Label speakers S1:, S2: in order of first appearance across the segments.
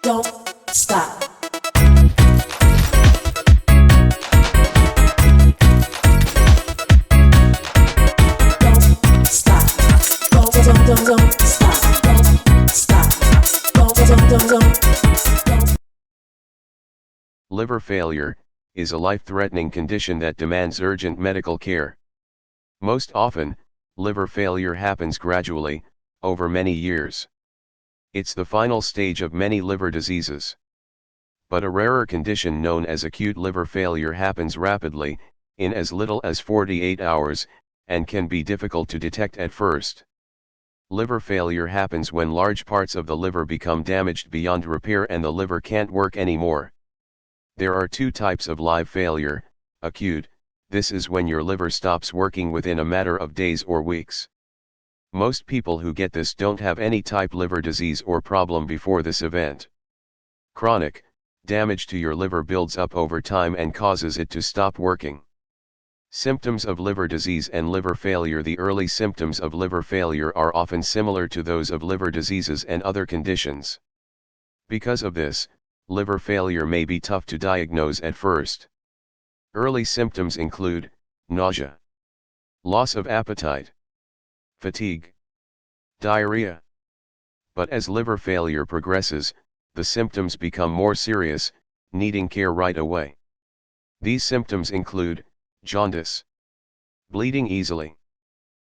S1: don't stop. Don't stop. Don't stop. Don't stop. Don't.
S2: Liver failure is a life-threatening condition that demands urgent medical care. Most often, liver failure happens gradually, over many years. It's the final stage of many liver diseases. But a rarer condition known as acute liver failure happens rapidly, in as little as 48 hours, and can be difficult to detect at first. Liver failure happens when large parts of the liver become damaged beyond repair and the liver can't work anymore. There are two types of liver failure: acute, this is when your liver stops working within a matter of days or weeks. Most people who get this don't have any type liver disease or problem before this event. Chronic, damage to your liver builds up over time and causes it to stop working. Symptoms of liver disease and liver failure. The early symptoms of liver failure are often similar to those of liver diseases and other conditions. Because of this, liver failure may be tough to diagnose at first. Early symptoms include nausea, loss of appetite, fatigue, diarrhea. But as liver failure progresses, the symptoms become more serious, needing care right away. These symptoms include jaundice, bleeding easily,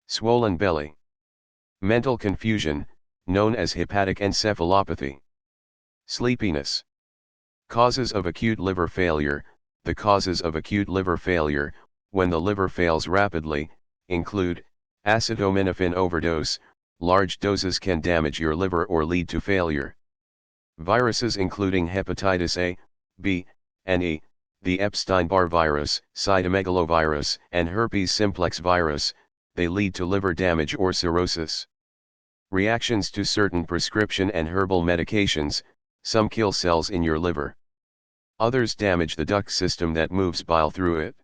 S2: swollen belly, mental confusion, known as hepatic encephalopathy, sleepiness. Causes of acute liver failure. The causes of acute liver failure, when the liver fails rapidly, include acetaminophen overdose. Large doses can damage your liver or lead to failure. Viruses including hepatitis A, B, and E, the Epstein-Barr virus, cytomegalovirus, and herpes simplex virus, they lead to liver damage or cirrhosis. Reactions to certain prescription and herbal medications, some kill cells in your liver. Others damage the duct system that moves bile through it.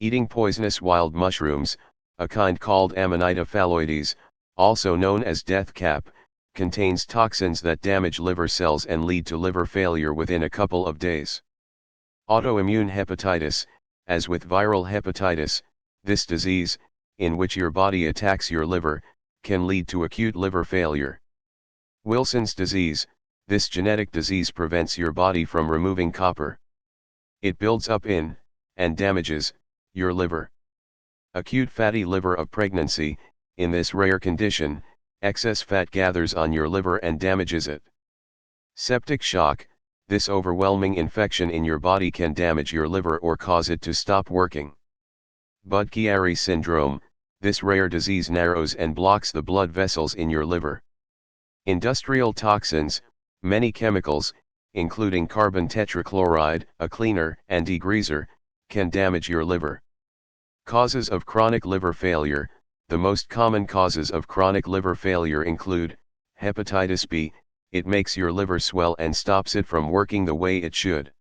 S2: Eating poisonous wild mushrooms, a kind called Amanita phalloides, also known as death cap, contains toxins that damage liver cells and lead to liver failure within a couple of days. Autoimmune hepatitis, as with viral hepatitis, this disease, in which your body attacks your liver, can lead to acute liver failure. Wilson's disease, this genetic disease prevents your body from removing copper. It builds up in, and damages, your liver. Acute fatty liver of pregnancy, in this rare condition, excess fat gathers on your liver and damages it. Septic shock, this overwhelming infection in your body can damage your liver or cause it to stop working. Budd-Chiari syndrome, this rare disease narrows and blocks the blood vessels in your liver. Industrial toxins, many chemicals, including carbon tetrachloride, a cleaner and degreaser, can damage your liver. Causes of chronic liver failure. The most common causes of chronic liver failure include hepatitis B, it makes your liver swell and stops it from working the way it should.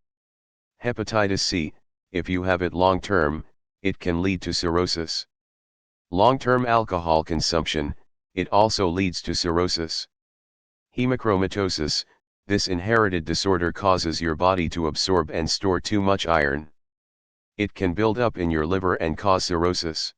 S2: Hepatitis C, if you have it long term, it can lead to cirrhosis. Long-term alcohol consumption, it also leads to cirrhosis. Hemochromatosis, this inherited disorder causes your body to absorb and store too much iron. It can build up in your liver and cause cirrhosis.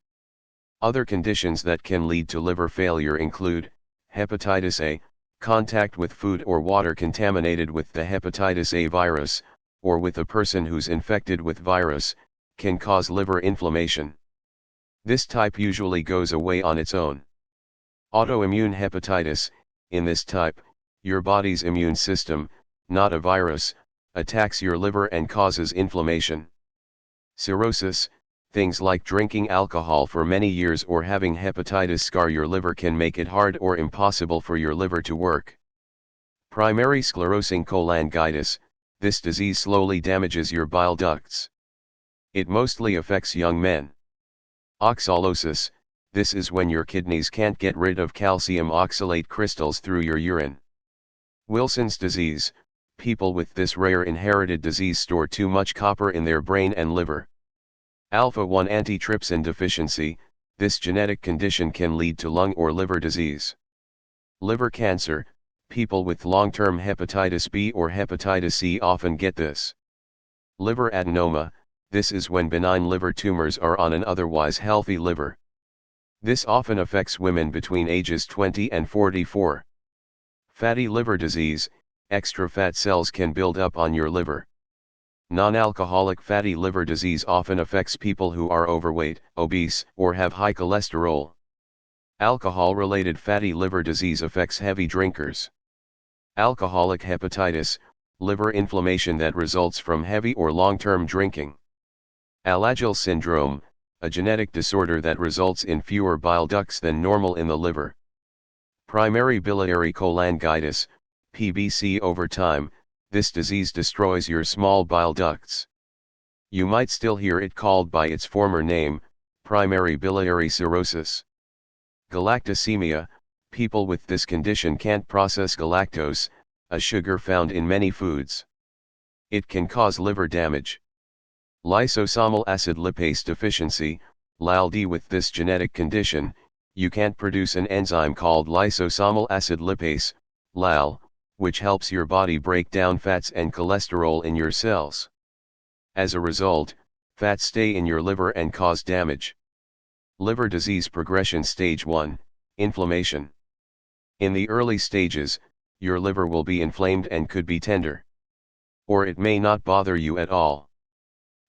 S2: Other conditions that can lead to liver failure include hepatitis A, contact with food or water contaminated with the hepatitis A virus, or with a person who's infected with virus, can cause liver inflammation. This type usually goes away on its own. Autoimmune hepatitis, in this type, your body's immune system, not a virus, attacks your liver and causes inflammation. Cirrhosis, things like drinking alcohol for many years or having hepatitis scar your liver can make it hard or impossible for your liver to work. Primary sclerosing cholangitis, this disease slowly damages your bile ducts. It mostly affects young men. Oxalosis, this is when your kidneys can't get rid of calcium oxalate crystals through your urine. Wilson's disease, people with this rare inherited disease store too much copper in their brain and liver. Alpha-1 antitrypsin deficiency, this genetic condition can lead to lung or liver disease. Liver cancer, People with long-term hepatitis B or hepatitis C often get this. Liver adenoma, this is when benign liver tumors are on an otherwise healthy liver. This often affects women between ages 20 and 44. Fatty liver disease, extra fat cells can build up on your liver. Non-alcoholic fatty liver disease often affects people who are overweight, obese, or have high cholesterol. Alcohol-related fatty liver disease affects heavy drinkers. Alcoholic hepatitis, liver inflammation that results from heavy or long-term drinking. Alagille syndrome, a genetic disorder that results in fewer bile ducts than normal in the liver. Primary biliary cholangitis, PBC. Over time, this disease destroys your small bile ducts. You might still hear it called by its former name, primary biliary cirrhosis. Galactosemia, people with this condition can't process galactose, a sugar found in many foods. It can cause liver damage. Lysosomal acid lipase deficiency, LALD. With this genetic condition, you can't produce an enzyme called lysosomal acid lipase, LAL, which helps your body break down fats and cholesterol in your cells. As a result, fats stay in your liver and cause damage. Liver disease progression. Stage 1, inflammation. In the early stages, your liver will be inflamed and could be tender. Or it may not bother you at all.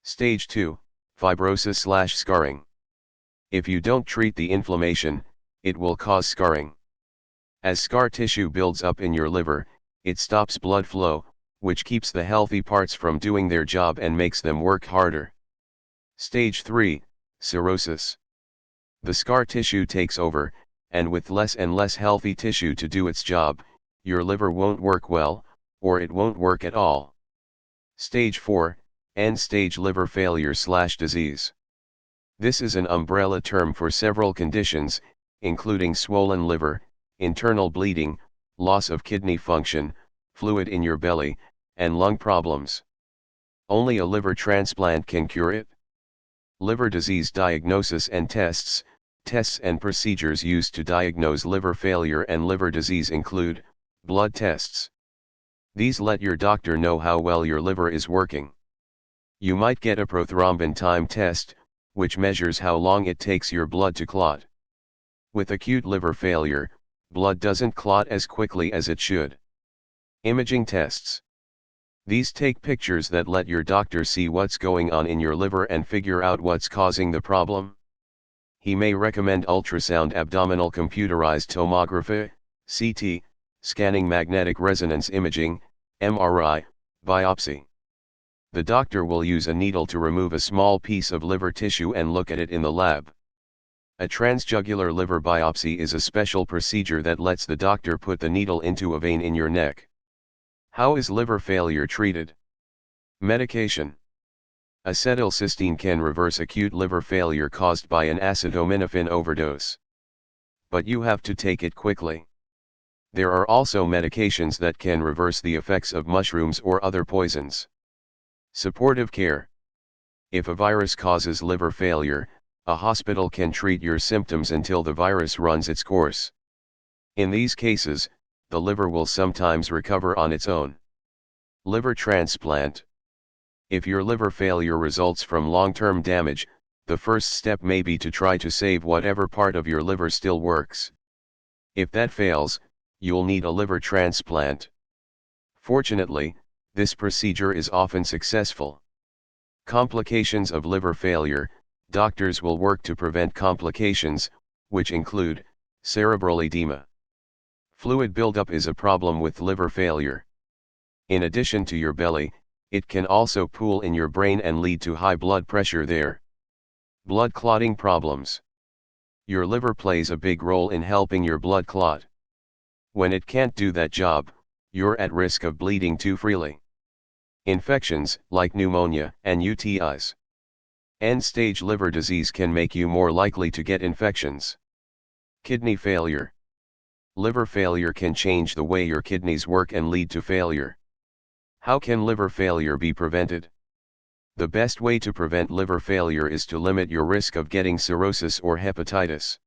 S2: Stage 2, fibrosis/scarring. If you don't treat the inflammation, it will cause scarring. As scar tissue builds up in your liver, it stops blood flow, which keeps the healthy parts from doing their job and makes them work harder. Stage 3, cirrhosis. The scar tissue takes over, and with less and less healthy tissue to do its job, your liver won't work well, or it won't work at all. Stage 4, end-stage liver failure/disease. This is an umbrella term for several conditions, including swollen liver, internal bleeding, loss of kidney function, fluid in your belly, and lung problems. Only a liver transplant can cure it. Liver disease diagnosis and tests. Tests and procedures used to diagnose liver failure and liver disease include blood tests. These let your doctor know how well your liver is working. You might get a prothrombin time test, which measures how long it takes your blood to clot. With acute liver failure, blood doesn't clot as quickly as it should. Imaging tests. These take pictures that let your doctor see what's going on in your liver and figure out what's causing the problem. He may recommend ultrasound, abdominal computerized tomography, CT, scanning, magnetic resonance imaging, MRI, biopsy. The doctor will use a needle to remove a small piece of liver tissue and look at it in the lab. A transjugular liver biopsy is a special procedure that lets the doctor put the needle into a vein in your neck. How is liver failure treated? Medication. Acetylcysteine can reverse acute liver failure caused by an acetaminophen overdose. But you have to take it quickly. There are also medications that can reverse the effects of mushrooms or other poisons. Supportive care. If a virus causes liver failure, a hospital can treat your symptoms until the virus runs its course. In these cases, the liver will sometimes recover on its own. Liver transplant. If your liver failure results from long-term damage, the first step may be to try to save whatever part of your liver still works. If that fails, you'll need a liver transplant. Fortunately, this procedure is often successful. Complications of liver failure. Doctors will work to prevent complications, which include cerebral edema. Fluid buildup is a problem with liver failure. In addition to your belly, it can also pool in your brain and lead to high blood pressure there. Blood clotting problems. Your liver plays a big role in helping your blood clot. When it can't do that job, you're at risk of bleeding too freely. Infections, like pneumonia and UTIs. End-stage liver disease can make you more likely to get infections. Kidney failure. Liver failure can change the way your kidneys work and lead to failure. How can liver failure be prevented? The best way to prevent liver failure is to limit your risk of getting cirrhosis or hepatitis.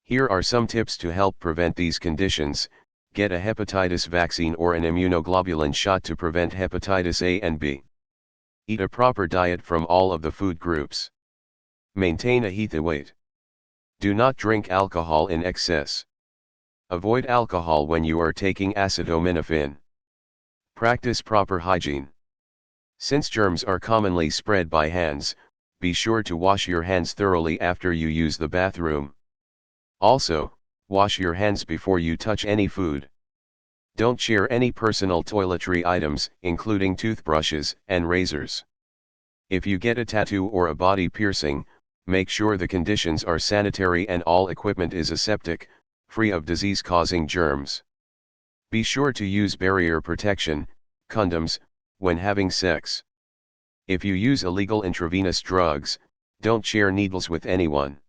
S2: Here are some tips to help prevent these conditions. Get a hepatitis vaccine or an immunoglobulin shot to prevent hepatitis A and B. Eat a proper diet from all of the food groups. Maintain a healthy weight. Do not drink alcohol in excess. Avoid alcohol when you are taking acetaminophen. Practice proper hygiene. Since germs are commonly spread by hands, be sure to wash your hands thoroughly after you use the bathroom. Also, wash your hands before you touch any food. Don't share any personal toiletry items, including toothbrushes and razors. If you get a tattoo or a body piercing, make sure the conditions are sanitary and all equipment is aseptic, free of disease-causing germs. Be sure to use barrier protection, condoms, when having sex. If you use illegal intravenous drugs, don't share needles with anyone.